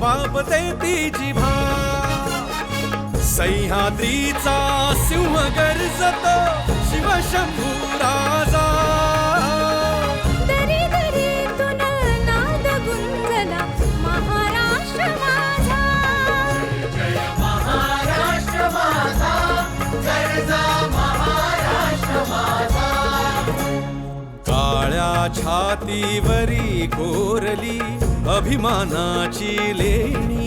वापते ती जिभा सह्याद्रीचा सिंह गर्जतो शिवशंभू राजा दरी दरीतून नाद गुंजला महाराष्ट्र माझा जय महाराष्ट्र माझा गर्जा महाराष्ट्र माझा काळ्या छातीवरी कोरली अभिमानाची लेणी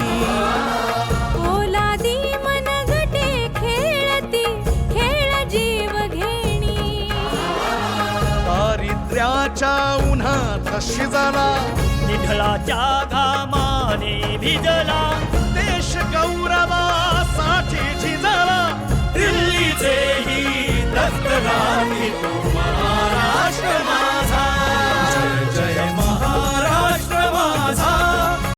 पोलादी मनगटे खेळती खेळ जीव घेणी दारिद्र्याच्या उन्हात शिजला निढळाच्या घामाने भिजला देश गौरवासाठी झिजला दिल्लीचेही दस्तरा